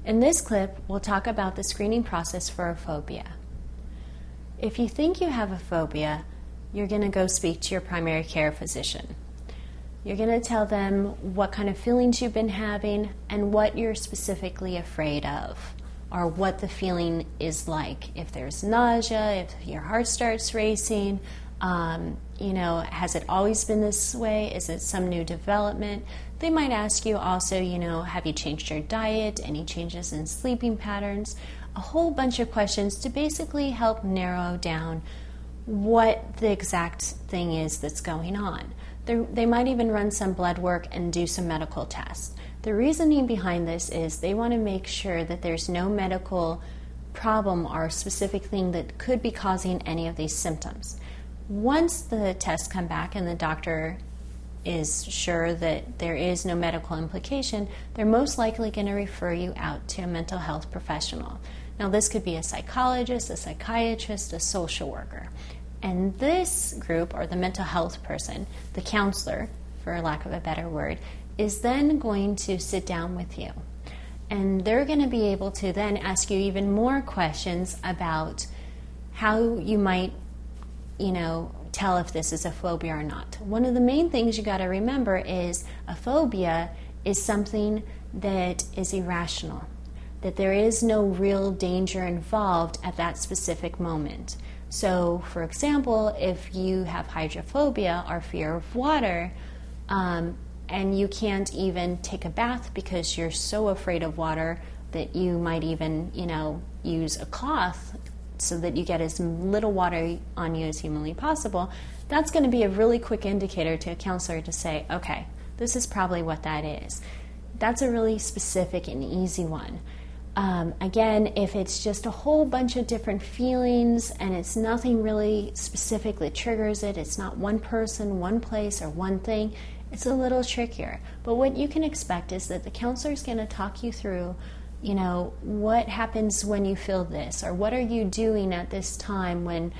In this clip, we'll talk about the screening process for a phobia. If you think you have a phobia, you're going to go speak to your primary care physician. You're going to tell them what kind of feelings you've been having and what you're specifically afraid of, or what the feeling is like. If there's nausea, if your heart starts racing, has it always been this way? Is it some new development? They might ask you also, have you changed your diet? Any changes in sleeping patterns? A whole bunch of questions to basically help narrow down what the exact thing is that's going on. They might even run some blood work and do some medical tests. The reasoning behind this is they want to make sure that there's no medical problem or specific thing that could be causing any of these symptoms. Once the tests come back and the doctor is sure that there is no medical implication, they're most likely going to refer you out to a mental health professional. Now, this could be a psychologist, a psychiatrist, a social worker. And this group, or the mental health person, the counselor, for lack of a better word, is then going to sit down with you. And they're going to be able to then ask you even more questions about how you might tell if this is a phobia or not. One of the main things you got to remember is a phobia is something that is irrational, that there is no real danger involved at that specific moment. So, for example, if you have hydrophobia or fear of water, and you can't even take a bath because you're so afraid of water that you might even, use a cloth so that you get as little water on you as humanly possible, that's going to be a really quick indicator to a counselor to say, okay, this is probably what that is. That's a really specific and easy one. Again, if it's just a whole bunch of different feelings and it's nothing really specific that triggers it, it's not one person, one place, or one thing, it's a little trickier. But what you can expect is that the counselor is going to talk you through what happens when you feel this, or what are you doing at this time when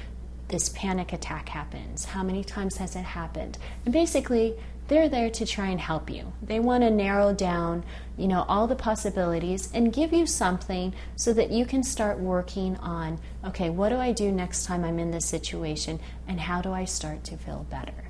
this panic attack happens? How many times has it happened? And basically, they're there to try and help you. They want to narrow down, all the possibilities and give you something so that you can start working on, okay, what do I do next time I'm in this situation, and how do I start to feel better?